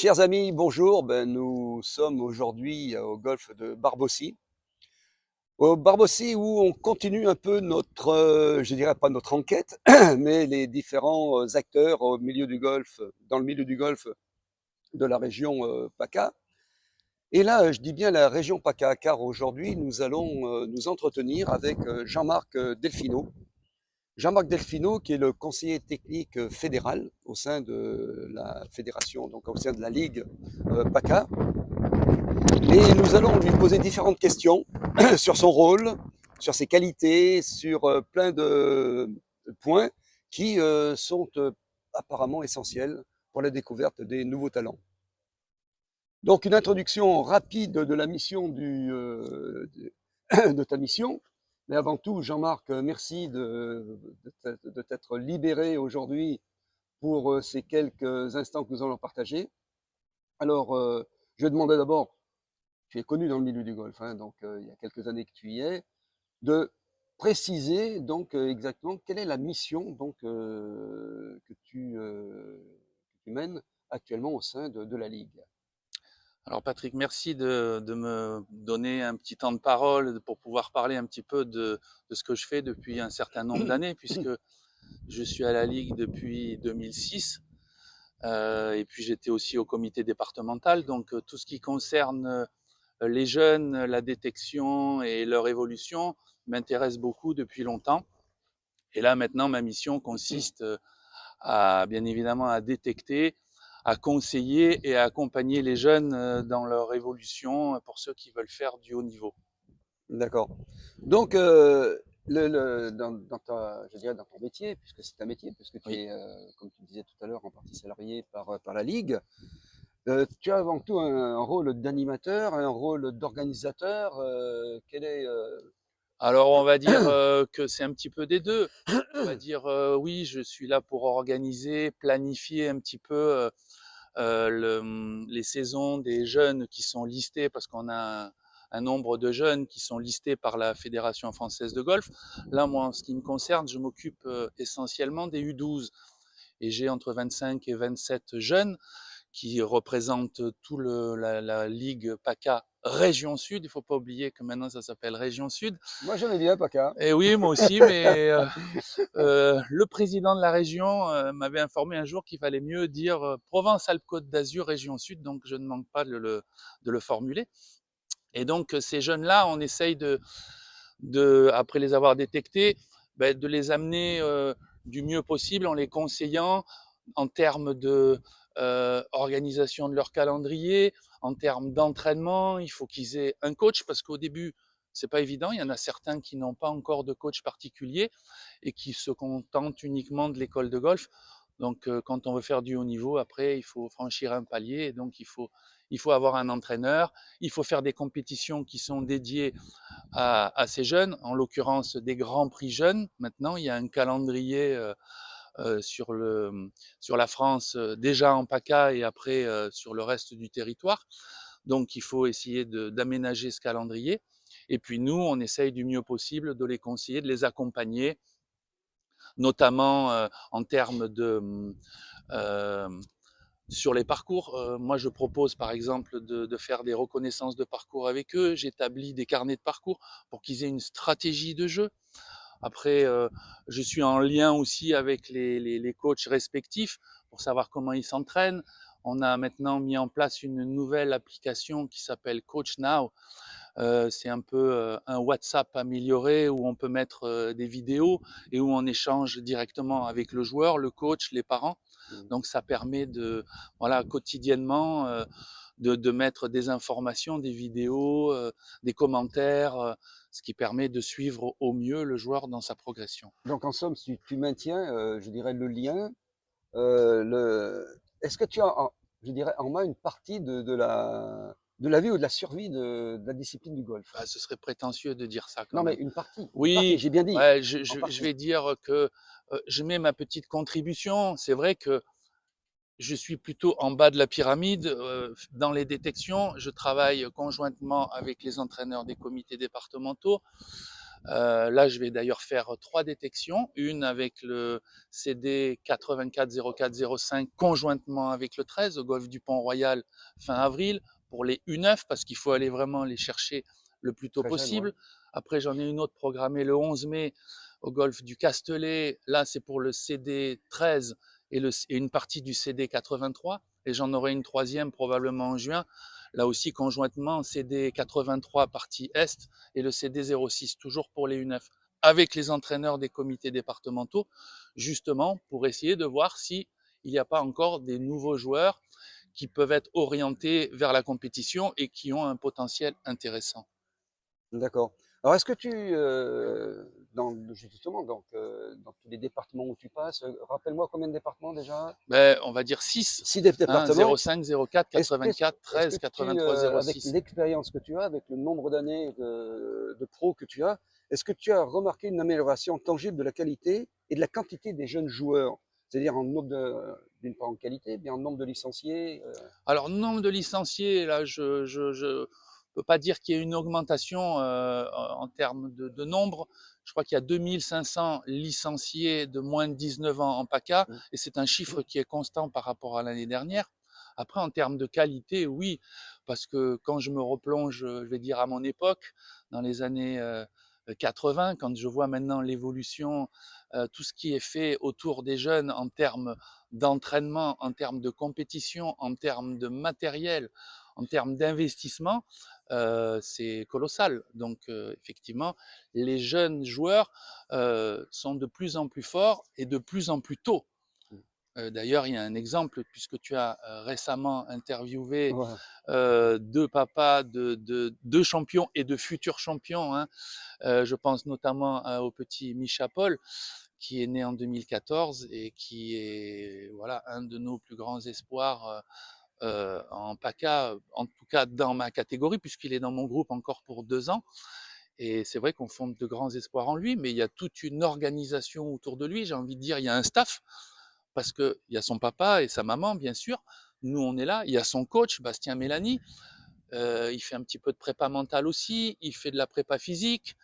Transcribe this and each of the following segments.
Chers amis, bonjour. Nous sommes aujourd'hui au golfe de Barbossy. Au Barbossy où on continue un peu notre, je dirais pas notre enquête, mais les différents acteurs au milieu du golfe, dans le milieu du golfe de la région PACA. Et là, je dis bien la région PACA, car aujourd'hui, nous allons nous entretenir avec Jean-Marc Delfino. Jean-Marc Delfino, qui est le conseiller technique fédéral au sein de la fédération, donc au sein de la Ligue PACA. Et nous allons lui poser différentes questions sur son rôle, sur ses qualités, sur plein de points qui sont apparemment essentiels pour la découverte des nouveaux talents. Donc une introduction rapide de la mission de ta mission. Mais avant tout, Jean-Marc, merci de t'être libéré aujourd'hui pour ces quelques instants que nous allons partager. Alors, je vais demander d'abord, tu es connu dans le milieu du golf, hein, donc il y a quelques années que tu y es, de préciser donc exactement quelle est la mission donc, que tu mènes actuellement au sein de la Ligue. Alors Patrick, merci de me donner un petit temps de parole pour pouvoir parler un petit peu de ce que je fais depuis un certain nombre d'années, puisque je suis à la Ligue depuis 2006, et puis j'étais aussi au comité départemental, donc tout ce qui concerne les jeunes, la détection et leur évolution m'intéresse beaucoup depuis longtemps. Et là maintenant, ma mission consiste bien évidemment à détecter, à conseiller et à accompagner les jeunes dans leur évolution pour ceux qui veulent faire du haut niveau. D'accord. Donc, je dirais dans ton métier, puisque c'est un métier, puisque tu Oui. es, comme tu disais tout à l'heure, en partie salarié par la Ligue, tu as avant tout un rôle d'animateur, un rôle d'organisateur. Quel est Alors on va dire que c'est un petit peu des deux. On va dire oui, je suis là pour organiser, planifier un petit peu les saisons des jeunes qui sont listés, parce qu'on a un nombre de jeunes qui sont listés par la Fédération française de golf. Là, moi, en ce qui me concerne, je m'occupe essentiellement des U12 et j'ai entre 25 et 27 jeunes qui représentent tout la Ligue PACA Région Sud. Il ne faut pas oublier que maintenant ça s'appelle Région Sud. Moi, j'aimais bien PACA. Et oui, moi aussi, mais le président de la région m'avait informé un jour qu'il fallait mieux dire Provence-Alpes-Côte d'Azur, région sud, donc je ne manque pas de le formuler. Et donc ces jeunes-là, on essaye après les avoir détectés, de les amener du mieux possible en les conseillant en termes de organisation de leur calendrier, en termes d'entraînement. Il faut qu'ils aient un coach, parce qu'au début, c'est pas évident. Il y en a certains qui n'ont pas encore de coach particulier et qui se contentent uniquement de l'école de golf. Donc, quand on veut faire du haut niveau, après, il faut franchir un palier. Et donc, il faut avoir un entraîneur. Il faut faire des compétitions qui sont dédiées à ces jeunes, en l'occurrence des grands prix jeunes. Maintenant, il y a un calendrier sur la France, déjà en PACA et après sur le reste du territoire. Donc, il faut essayer d'aménager ce calendrier. Et puis nous, on essaye du mieux possible de les conseiller, de les accompagner, notamment en termes euh, sur les parcours. Moi, je propose par exemple de faire des reconnaissances de parcours avec eux. J'établis des carnets de parcours pour qu'ils aient une stratégie de jeu. Après, je suis en lien aussi avec les coachs respectifs pour savoir comment ils s'entraînent. On a maintenant mis en place une nouvelle application qui s'appelle Coach Now. C'est un peu un WhatsApp amélioré où on peut mettre des vidéos et où on échange directement avec le joueur, le coach, les parents. Donc ça permet voilà, quotidiennement de mettre des informations, des vidéos, des commentaires, ce qui permet de suivre au mieux le joueur dans sa progression. Donc, en somme, tu maintiens, je dirais, le lien. Est-ce que tu as, je dirais, en main une partie de la vie ou de la survie de la discipline du golf? Bah, ce serait prétentieux de dire ça quand Non, mais même. une partie, Oui, j'ai bien dit, ouais, en je partie. vais dire que je mets ma petite contribution. C'est vrai que je suis plutôt en bas de la pyramide dans les détections. Je travaille conjointement avec les entraîneurs des comités départementaux. Là, je vais d'ailleurs faire 3 détections, une avec le CD 840405 conjointement avec le 13 au golfe du Pont-Royal fin avril pour les U9 parce qu'il faut aller vraiment les chercher le plus tôt Très jeune, ouais. possible. Après, j'en ai une autre programmée le 11 mai au golfe du Castellet. Là, c'est pour le CD 13 et une partie du CD 83. Et j'en aurai une troisième probablement en juin. Là aussi, conjointement, CD 83 partie Est et le CD 06, toujours pour les U9, avec les entraîneurs des comités départementaux, justement pour essayer de voir si il n'y a pas encore des nouveaux joueurs qui peuvent être orientés vers la compétition et qui ont un potentiel intéressant. D'accord. Alors est-ce que tu, justement dans tous les départements où tu passes, rappelle-moi combien de départements déjà? Ben, on va dire 6, 6 hein, départements. 05, 04, quatre-vingt-quatre, Est-ce que 13, tu, 83, avec 06. l'expérience que tu as, avec le nombre d'années de pro que tu as, est-ce que tu as remarqué une amélioration tangible de la qualité et de la quantité des jeunes joueurs? C'est-à-dire en nombre d'une part en qualité, mais en nombre de licenciés? Alors, nombre de licenciés, là, je peux pas dire qu'il y ait une augmentation en termes de nombre. Je crois qu'il y a 2500 licenciés de moins de 19 ans en PACA, Mmh. et c'est un chiffre qui est constant par rapport à l'année dernière. Après, en termes de qualité, oui, parce que quand je me replonge, je vais dire à mon époque, dans les années 80, quand je vois maintenant l'évolution, tout ce qui est fait autour des jeunes en termes d'entraînement, en termes de compétition, en termes de matériel, en termes d'investissement, c'est colossal. Donc effectivement, les jeunes joueurs sont de plus en plus forts et de plus en plus tôt. Mmh. D'ailleurs, il y a un exemple, puisque tu as récemment interviewé Ouais. deux papas de deux champions et de futurs champions, hein. Je pense notamment au petit Misha Paul, qui est né en 2014 et qui est voilà un de nos plus grands espoirs en PACA, en tout cas dans ma catégorie, puisqu'il est dans mon groupe encore pour 2 ans. Et c'est vrai qu'on fonde de grands espoirs en lui, mais il y a toute une organisation autour de lui. J'ai envie de dire, il y a un staff, parce qu'il y a son papa et sa maman, bien sûr. Nous, on est là. Il y a son coach, Bastien Mélanie. Il fait un petit peu de prépa mentale aussi. Il fait de la prépa physique.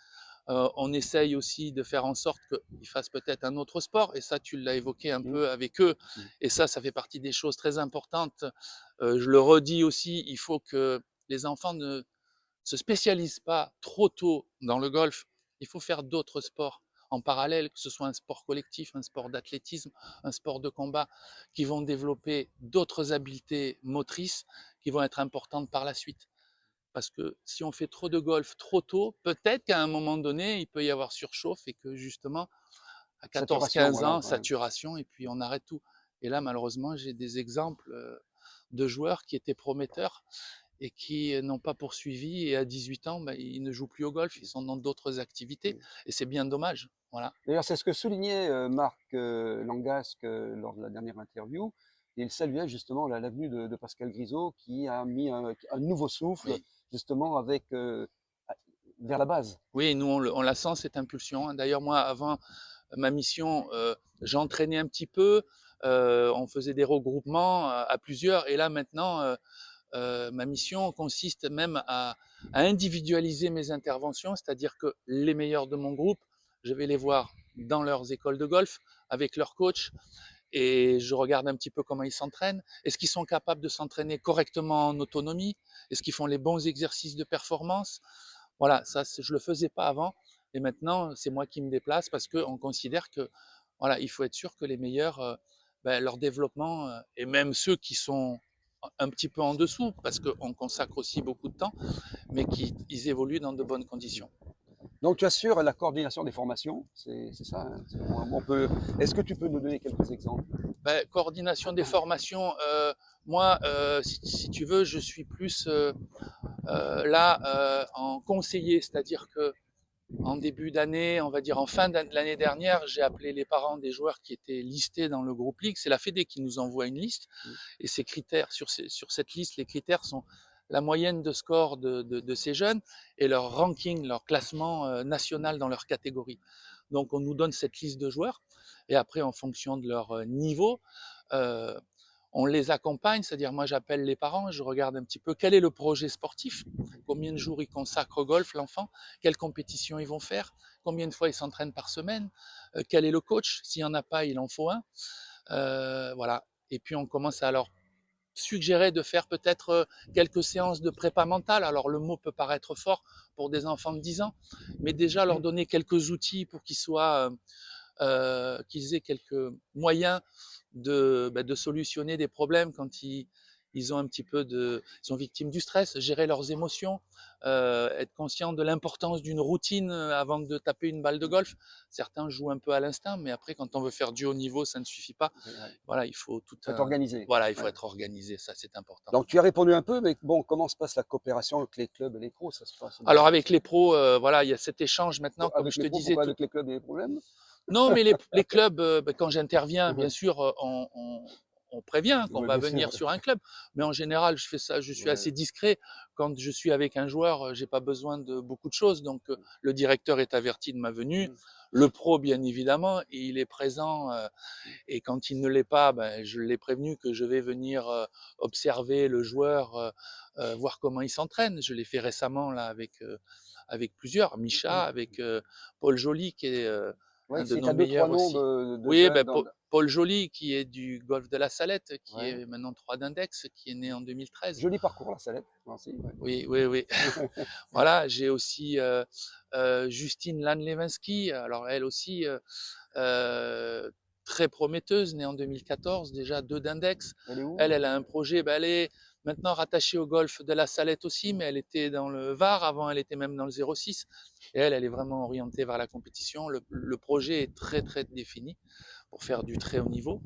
On essaye aussi de faire en sorte qu'ils fassent peut-être un autre sport, et ça, tu l'as évoqué un Mmh. peu avec eux, Mmh. et ça fait partie des choses très importantes. Je le redis aussi, il faut que les enfants ne se spécialisent pas trop tôt dans le golf. Il faut faire d'autres sports en parallèle, que ce soit un sport collectif, un sport d'athlétisme, un sport de combat, qui vont développer d'autres habiletés motrices qui vont être importantes par la suite. Parce que si on fait trop de golf trop tôt, peut-être qu'à un moment donné, il peut y avoir surchauffe et que justement, à Saturation, 14-15 voilà, ans, ouais. saturation et puis on arrête tout. Et là, malheureusement, j'ai des exemples de joueurs qui étaient prometteurs et qui n'ont pas poursuivi, et à 18 ans, ben, ils ne jouent plus au golf, ils sont dans d'autres activités Mmh. et c'est bien dommage. Voilà. D'ailleurs, c'est ce que soulignait, Marc, Langasque, lors de la dernière interview. Il saluait justement la l'avenue de Pascal Grisot qui a mis un nouveau souffle Oui. justement avec, a vers la base. Oui, nous on la sent cette impulsion, hein. D'ailleurs, moi, avant ma mission, j'entraînais un petit peu, on faisait des regroupements à plusieurs, et là maintenant, ma mission consiste même à individualiser mes interventions, c'est-à-dire que les meilleurs de mon groupe, je vais les voir dans leurs écoles de golf avec leurs coachs, et je regarde un petit peu comment ils s'entraînent. Est-ce qu'ils sont capables de s'entraîner correctement en autonomie? Est-ce qu'ils font les bons exercices de performance? Voilà, ça, je le faisais pas avant, et maintenant, c'est moi qui me déplace parce qu'on considère que, voilà, il faut être sûr que les meilleurs, ben, leur développement, et même ceux qui sont un petit peu en dessous, parce qu'on consacre aussi beaucoup de temps, mais qu'ils évoluent dans de bonnes conditions. Donc tu assures la coordination des formations, c'est ça, hein? On peut est-ce que tu peux nous donner quelques exemples? Ben, coordination des formations, moi, si tu veux, je suis plus là en conseiller, c'est-à-dire que en début d'année, on va dire en fin de l'année dernière, j'ai appelé les parents des joueurs qui étaient listés dans le groupe Ligue. C'est la Fédé qui nous envoie une liste, Mmh. et ces critères, sur cette liste, les critères sont la moyenne de score de ces jeunes et leur ranking, leur classement national dans leur catégorie. Donc on nous donne cette liste de joueurs, et après, en fonction de leur niveau, euh, On les accompagne, c'est-à-dire moi j'appelle les parents, je regarde un petit peu quel est le projet sportif, combien de jours ils consacrent au golf l'enfant, quelles compétitions ils vont faire, combien de fois ils s'entraînent par semaine, quel est le coach, s'il n'y en a pas, il en faut un. Voilà. Et puis on commence à leur suggérer de faire peut-être quelques séances de prépa mentale. Alors le mot peut paraître fort pour des enfants de 10 ans, mais déjà leur donner quelques outils pour qu'ils aient quelques moyens de solutionner des problèmes quand ils ont un petit peu ils sont victimes du stress, gérer leurs émotions, être conscient de l'importance d'une routine avant de taper une balle de golf. Certains jouent un peu à l'instinct, mais après, quand on veut faire du haut niveau, ça ne suffit pas. Ouais. Voilà, il faut tout Faut être un, organisé. voilà, il faut Ouais. être organisé, ça c'est important. Donc tu as répondu un peu, mais bon, comment se passe la coopération avec les clubs et les pros? Ça se passe Alors bien? avec les pros, voilà, il y a cet échange maintenant, comme Avec je les te pros, disais pourquoi tout. avec les clubs il y a des problèmes? Non, mais les clubs, quand j'interviens, bien sûr, on prévient qu'on Oui, va bien sûr. venir sur un club. Mais en général, je fais ça, je suis Ouais. assez discret. Quand je suis avec un joueur, j'ai pas besoin de beaucoup de choses. Donc, le directeur est averti de ma venue. Mmh. Le pro, bien évidemment, et il est présent. Et quand il ne l'est pas, ben, je l'ai prévenu que je vais venir observer le joueur, voir comment il s'entraîne. Je l'ai fait récemment là avec plusieurs, Micha, avec Paul Joly qui est Ouais, un de si tu nos as 2-3 meilleurs noms aussi. de Oui, jeunes ben, dans Paul Joly qui est du golf de la Salette, qui ouais. est maintenant 3 d'index, qui est né en 2013. Joli parcours, la Salette. Merci, ouais. Oui, oui, oui. Voilà, j'ai aussi Justine Lanlewinski, alors elle aussi euh, très prometteuse, née en 2014, déjà 2 d'index. Elle est où? Elle a un projet, ben, elle est maintenant rattachée au golf de la Salette aussi, mais elle était dans le Var, avant elle était même dans le 06. Et elle est vraiment orientée vers la compétition. Le projet est très très défini pour faire du très haut niveau.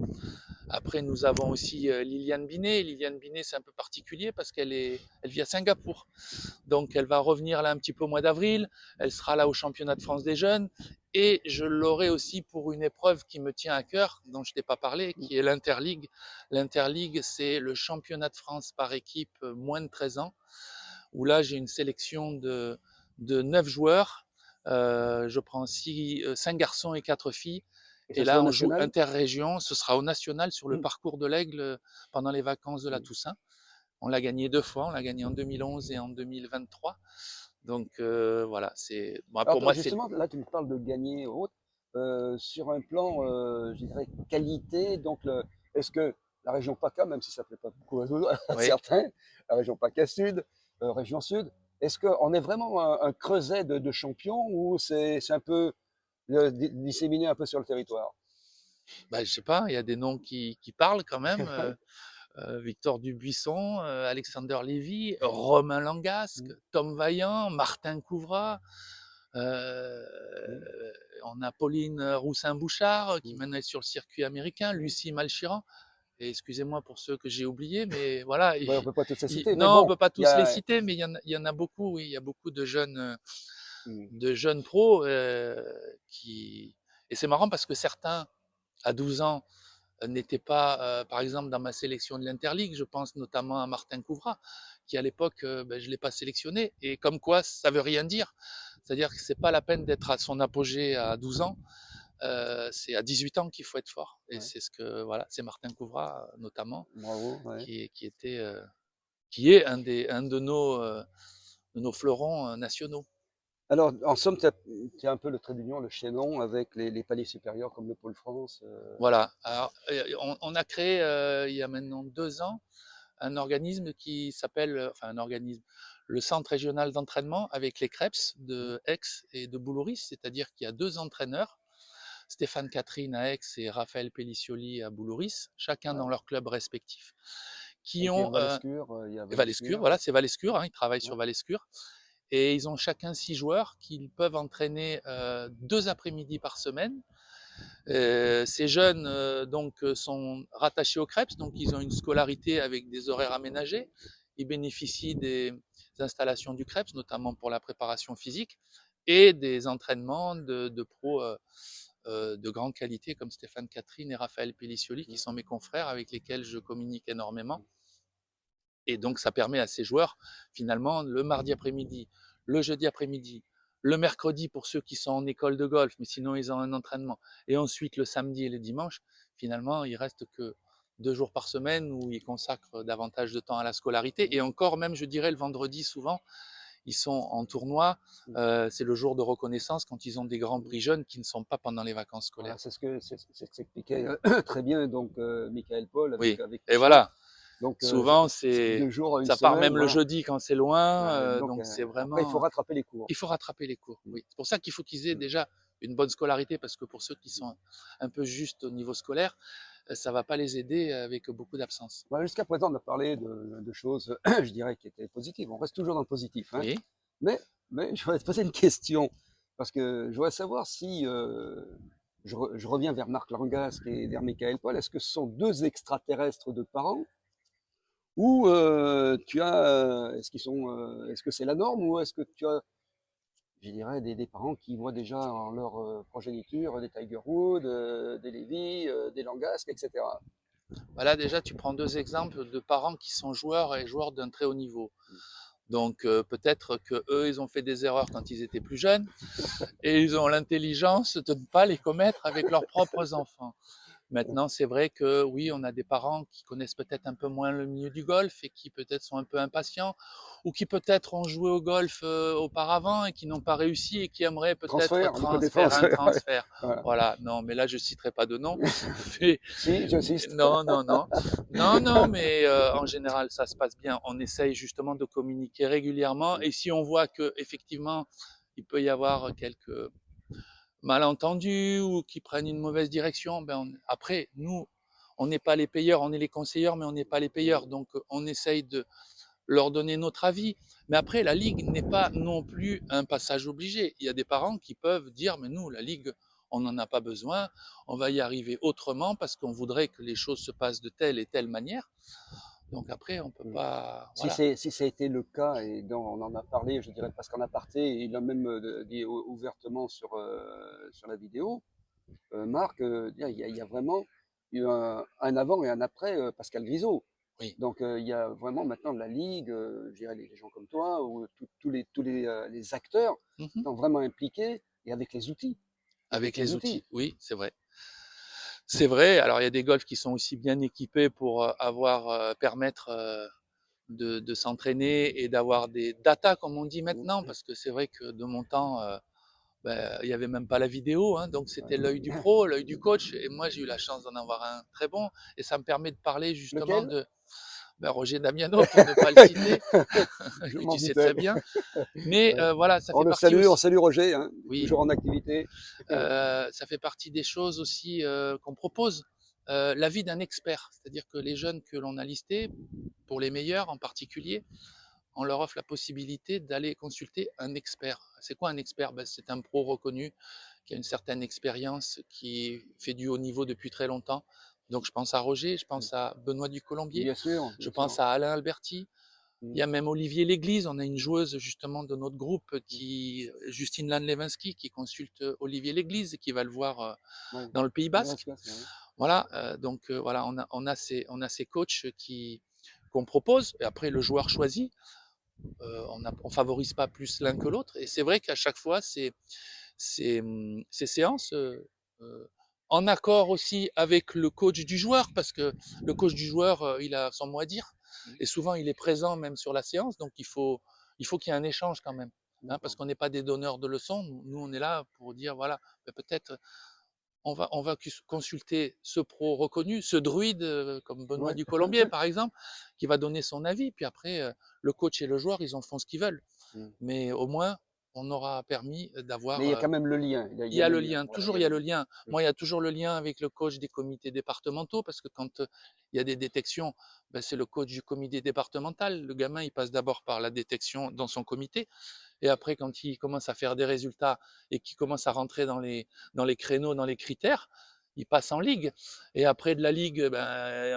Après, nous avons aussi Liliane Binet. Liliane Binet, c'est un peu particulier parce elle vit à Singapour. Donc, elle va revenir là un petit peu au mois d'avril. Elle sera là au championnat de France des jeunes. Et je l'aurai aussi pour une épreuve qui me tient à cœur, dont je t'ai pas parlé, qui est l'Interligue. L'Interligue, c'est le championnat de France par équipe moins de 13 ans, où là, j'ai une sélection de 9 joueurs. Je prends 5 garçons et 4 filles. Et Et ça se fait au là, on joue national? interrégion. Ce sera au national sur le Mmh. parcours de l'Aigle pendant les vacances de la Mmh. Toussaint. On l'a gagné 2 fois. On l'a gagné en 2011 et en 2023. Donc voilà, Alors pour toi, moi, c'est justement, là, tu me parles de gagner ou autre, sur un plan, je dirais qualité, donc est-ce que la région PACA, même si ça ne plaît pas beaucoup à oui. certains, la région PACA Sud, région Sud, est-ce qu'on est vraiment un creuset de champions ou c'est un peu disséminé un peu sur le territoire? Bah, je sais pas, il y a des noms qui parlent quand même. Victor Dubuisson, Alexander Lévy, Romain Langasque, Mmh. Tom Vaillant, Martin Couvrat. Euh, Mmh. on a Pauline Roussin-Bouchard qui Mmh. maintenant est sur le circuit américain, Lucie Malchiran. Et excusez-moi pour ceux que j'ai oubliés, mais voilà. Ouais, on peut pas tous les citer, mais Non, on bon, peut pas il y tous les a. citer, mais il y en a beaucoup. Oui, il y a beaucoup Mmh. de jeunes pros qui. Et c'est marrant parce que certains, à 12 ans, n'étaient pas, par exemple, dans ma sélection de l'Interligue. Je pense notamment à Martin Couvrat, qui à l'époque, ben, je ne l'ai pas sélectionné. Et comme quoi, ça ne veut rien dire. C'est-à-dire que ce n'est pas la peine d'être à son apogée à 12 ans. C'est à 18 ans qu'il faut être fort. Et Ouais, c'est ce que, voilà, c'est Martin Couvrat, notamment, bravo, ouais. qui est un de nos fleurons nationaux. Alors, en somme, tu as un peu le trait d'union, le chaînon avec les paliers supérieurs comme le Pôle France. Voilà. Alors, on a créé, il y a maintenant 2 ans, un organisme qui s'appelle, enfin un organisme, le Centre régional d'entraînement avec les CREPS Mmh. de Aix et de Boulouris, c'est-à-dire qu'il y a 2 entraîneurs, Stéphane Catherine à Aix et Raphaël Pellicioli à Boulouris, chacun Ouais. dans leur club respectif, qui Et puis en ont Valescure, il y a Valescure, Valescure. voilà, c'est Valescure, hein, ils travaillent Ouais. sur Valescure, et ils ont chacun 6 joueurs qu'ils peuvent entraîner 2 après-midi par semaine. Ces jeunes donc sont rattachés au CREPS, donc ils ont une scolarité avec des horaires aménagés. Ils bénéficient des installations du CREPS, notamment pour la préparation physique, et des entraînements de pros de grande qualité comme Stéphane Catherine et Raphaël Pellicioli, qui Mmh. sont mes confrères avec lesquels je communique énormément. Et donc ça permet à ces joueurs, finalement, le mardi après-midi, le jeudi après-midi, le mercredi pour ceux qui sont en école de golf, mais sinon ils ont un entraînement, et ensuite le samedi et le dimanche, finalement il reste que 2 jours par semaine où ils consacrent davantage de temps à la scolarité. Et encore, même, je dirais, le vendredi, souvent, ils sont en tournoi. C'est le jour de reconnaissance quand ils ont des grands prix jeunes qui ne sont pas pendant les vacances Voilà, scolaires. c'est ce qu'expliquait très bien donc Michael Paul Oui, avec et Michel. voilà. Donc Souvent, c'est 2 jours, une ça part semaine, même le voilà. jeudi quand c'est loin, Ouais, donc donc c'est après il faut vraiment, rattraper les cours. il faut rattraper les cours. Mmh. Oui, c'est pour ça qu'il faut qu'ils aient Mmh. déjà une bonne scolarité, parce que pour ceux qui Mmh. sont un peu justes au niveau scolaire, ça va pas les aider avec beaucoup d'absence. Bah, jusqu'à présent, on a parlé de choses, je dirais, qui étaient positives. On reste toujours dans le positif, hein. Oui. Mais, je voudrais te poser une question, parce que je voudrais savoir si je reviens vers Marc Langasque et vers Michael Paul, est-ce que ce sont deux extraterrestres de parents ou est-ce que c'est la norme ou est-ce que tu as, je dirais, des parents qui voient déjà en leur progéniture des Tiger Woods, des Lévy, des Langasque, etc. Voilà, déjà, tu prends 2 exemples de parents qui sont joueurs et joueurs d'un très haut niveau. Donc peut-être que eux, ils ont fait des erreurs quand ils étaient plus jeunes et ils ont l'intelligence de ne pas les commettre avec leurs propres enfants. Maintenant, c'est vrai que oui, on a des parents qui connaissent peut-être un peu moins le milieu du golf et qui peut-être sont un peu impatients, ou qui peut-être ont joué au golf auparavant et qui n'ont pas réussi et qui aimeraient peut-être Transfert, le côté faire un transfert, ouais. transfert. Voilà. Voilà, non, mais là, je citerai pas de nom. Mais, Si, j'insiste. non, non, non. Non, non, mais en général, ça se passe bien. On essaye justement de communiquer régulièrement et si on voit que effectivement, il peut y avoir quelques malentendus ou qui prennent une mauvaise direction, après, nous, on n'est pas les payeurs, on est les conseilleurs, mais on n'est pas les payeurs. Donc, on essaye de leur donner notre avis. Mais après, la Ligue n'est pas non plus un passage obligé. Il y a des parents qui peuvent dire, mais nous, la Ligue, on n'en a pas besoin, on va y arriver autrement parce qu'on voudrait que les choses se passent de telle et telle manière. Donc après, on peut pas, voilà. Si ça a été le cas, et on en a parlé, je dirais presque en aparté, et il a même dit ouvertement sur la vidéo, Marc, il y a vraiment eu un avant et un après Pascal Grisot. Oui. Donc il y a vraiment maintenant la Ligue, je dirais les gens comme toi, ou tous les acteurs sont vraiment impliqués et Avec avec les les outils. outils, oui, c'est vrai. C'est vrai. Alors, il y a des golfs qui sont aussi bien équipés pour permettre de s'entraîner et d'avoir des data, comme on dit maintenant, parce que c'est vrai que de mon temps, il n'y avait même pas la vidéo, hein, donc c'était l'œil du pro, l'œil du coach. Et moi, j'ai eu la chance d'en avoir un très bon, et ça me permet de parler justement Lequel? de Roger Damiano, pour ne pas le citer, Je que m'en tu sais doutais. très bien. Mais Ouais. voilà, ça fait partie On aussi. salue Roger, hein, Oui, toujours en activité. ça fait partie des choses aussi qu'on propose. L'avis d'un expert, c'est-à-dire que les jeunes que l'on a listés, pour les meilleurs en particulier, on leur offre la possibilité d'aller consulter un expert. C'est quoi un expert? C'est un pro reconnu qui a une certaine expérience, qui fait du haut niveau depuis très longtemps. Donc je pense à Roger, je pense à Benoît Ducolombier, Bien sûr, je bien pense sûr. à Alain Alberti. Il Mm. y a même Olivier Léglise, on a une joueuse justement de notre groupe, Mm. Justine Lanlewinski, qui consulte Olivier Léglise, qui va le voir Ouais. dans le Pays Ouais, Basque. c'est ça, ouais. Voilà, donc voilà, on a ces coachs qu'on propose, et après le joueur choisit. On favorise pas plus l'un que l'autre. Et c'est vrai qu'à chaque fois, ces séances, en accord aussi avec le coach du joueur, parce que le coach du joueur, il a son mot à dire. Et souvent, il est présent même sur la séance, donc il faut qu'il y ait un échange quand même. Hein, parce D'accord. qu'on n'est pas des donneurs de leçons. Nous, on est là pour dire, voilà, peut-être on va consulter ce pro reconnu, ce druide, comme Benoît Ouais. Ducolombier, par exemple, qui va donner son avis. Puis après, le coach et le joueur, ils en font ce qu'ils veulent. Mm. Mais au moins, on aura permis Mais il d'avoir. y a quand même le lien. Il Il y y a a le le lien. lien, Voilà, il toujours y a il y a le le lien. lien. Mm. Moi, il y a toujours le lien avec le coach des comités départementaux, parce que quand il y a des détections, c'est le coach du comité départemental. Le gamin, il passe d'abord par la détection dans son comité. Et après, quand il commence à faire des résultats et qu'il commence à rentrer dans les créneaux, dans les critères, il passe en ligue. Et après de la ligue,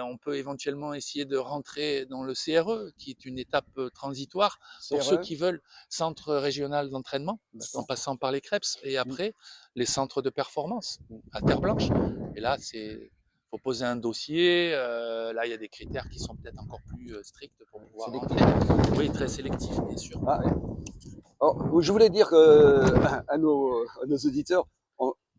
on peut éventuellement essayer de rentrer dans le CRE, qui est une étape transitoire pour ceux CRE, qui veulent, centre régional d'entraînement, en d'accord. passant par les CREPS. Et Mm. après, les centres de performance Mm. à Terre Blanche. Et là, faut poser un dossier. Là, il y a des critères qui sont peut-être encore plus stricts pour pouvoir Sélectif. rentrer. Oui, très sélectif, bien sûr. Ah, ouais. Alors, je voulais dire à nos auditeurs,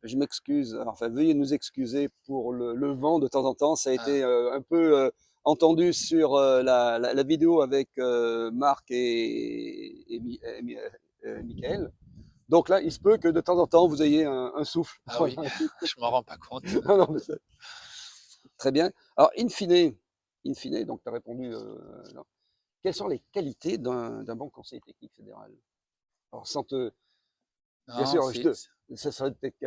je m'excuse, enfin veuillez nous excuser pour le vent de temps en temps. Ça a Ah, été un peu entendu sur la vidéo avec Marc et Michael. Donc là, il se peut que de temps en temps, vous ayez un souffle. ah oui, Voilà. je m'en rends pas compte. Non, non, mais très bien. Alors, in fine, donc tu as répondu. Non. Quelles sont les qualités d'un bon conseiller technique fédéral? Alors, sans te, bien Non, sûr, ça serait peut-être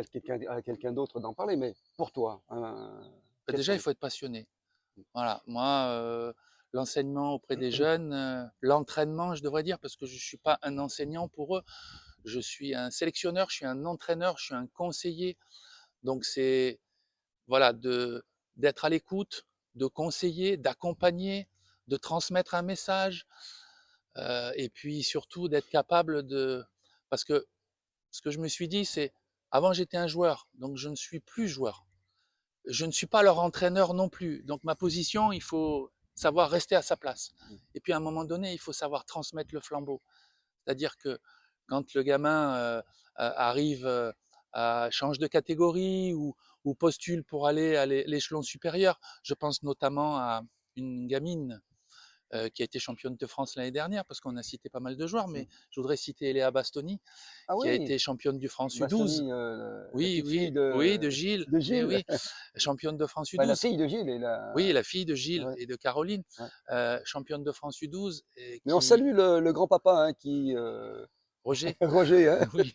à quelqu'un d'autre d'en parler, mais pour toi, bah, quelles déjà, sont il les. faut être passionné. Voilà, moi, l'enseignement auprès des jeunes, l'entraînement, je devrais dire, parce que je ne suis pas un enseignant pour eux. Je suis un sélectionneur, je suis un entraîneur, je suis un conseiller. Donc c'est voilà d'être à l'écoute, de conseiller, d'accompagner, de transmettre un message, et puis surtout d'être capable de parce que ce que je me suis dit, c'est avant j'étais un joueur, donc je ne suis plus joueur. Je ne suis pas leur entraîneur non plus. Donc ma position, il faut savoir rester à sa place. Et puis à un moment donné, il faut savoir transmettre le flambeau. C'est-à-dire que quand le gamin arrive à change de catégorie ou postule pour aller à l'échelon supérieur, je pense notamment à une gamine qui a été championne de France l'année dernière, parce qu'on a cité pas mal de joueurs, mais je voudrais citer Eléa Bastoni, Ah qui a oui, été championne du France U12. Bastoni, la Oui, petite fille oui, oui, de Gilles. de Et Gilles, oui, championne de France enfin la U12. fille de Gilles Oui, la fille de Gilles ouais, et de Caroline, ouais. championne de France U12, et Mais on qui, salue le grand-papa hein, Roger, Roger, hein, oui,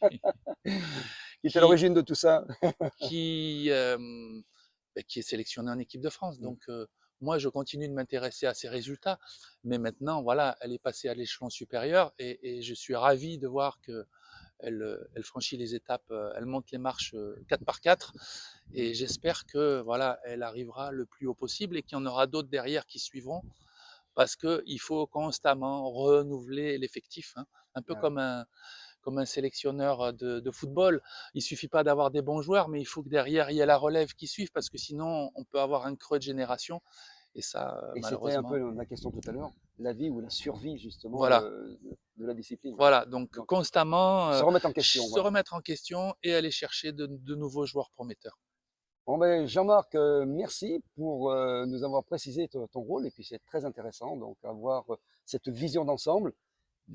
qui était à qui, l'origine de tout ça. qui, bah, qui est sélectionnée en équipe de France. Donc, moi, je continue de m'intéresser à ses résultats. Mais maintenant, voilà, elle est passée à l'échelon supérieur et je suis ravi de voir que elle franchit les étapes, elle monte les marches 4 par 4 et j'espère que voilà, elle arrivera le plus haut possible et qu'il y en aura d'autres derrière qui suivront parce qu'il faut constamment renouveler l'effectif, hein, un peu Ouais. comme un sélectionneur de football. Il suffit pas d'avoir des bons joueurs, mais il faut que derrière il y ait la relève qui suive parce que sinon on peut avoir un creux de génération et ça, Et c'était un peu malheureusement. ma question tout à l'heure, la vie ou la survie justement Voilà, de la discipline. voilà. Donc Donc, constamment se remettre en question, se voilà. remettre en question et aller chercher de nouveaux joueurs prometteurs. Bon ben, Jean-Marc, merci pour nous avoir précisé ton rôle et puis c'est très intéressant donc avoir cette vision d'ensemble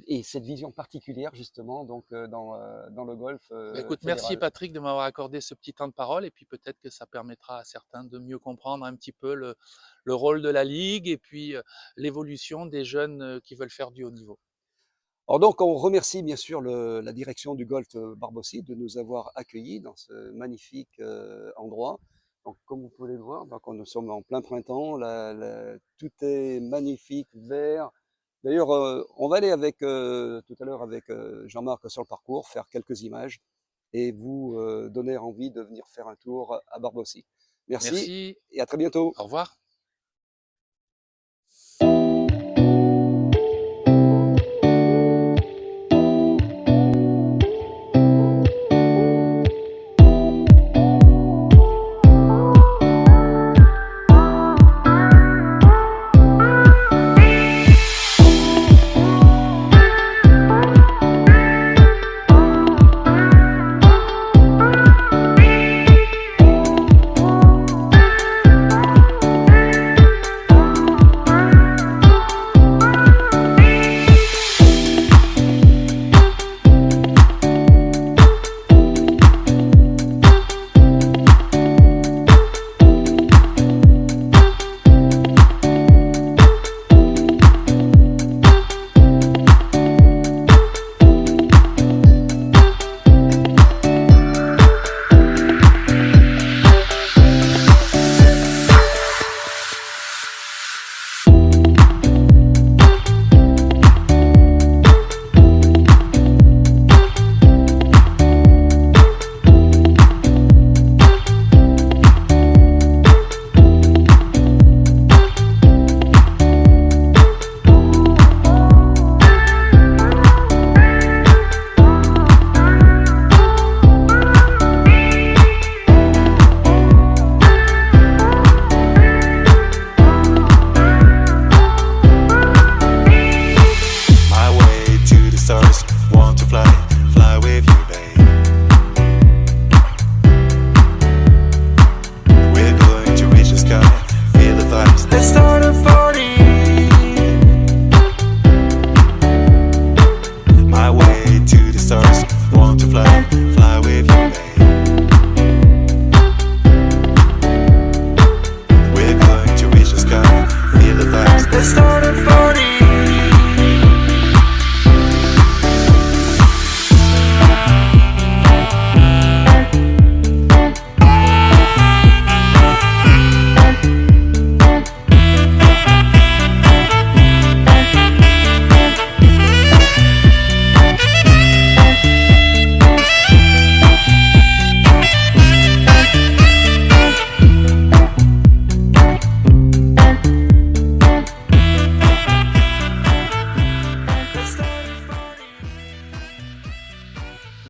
et cette vision particulière justement donc dans le golf Bah, écoute, merci fédéral. Patrick de m'avoir accordé ce petit temps de parole et puis peut-être que ça permettra à certains de mieux comprendre un petit peu le rôle de la ligue et puis l'évolution des jeunes qui veulent faire du haut niveau. Alors donc on remercie bien sûr la direction du golf Barbossi de nous avoir accueillis dans ce magnifique endroit. Donc comme vous pouvez le voir, donc nous sommes en plein printemps, tout est magnifique, vert. D'ailleurs, on va aller avec tout à l'heure avec Jean-Marc sur le parcours, faire quelques images et vous donner envie de venir faire un tour à Barbossi. Merci Merci, et à très bientôt. au revoir.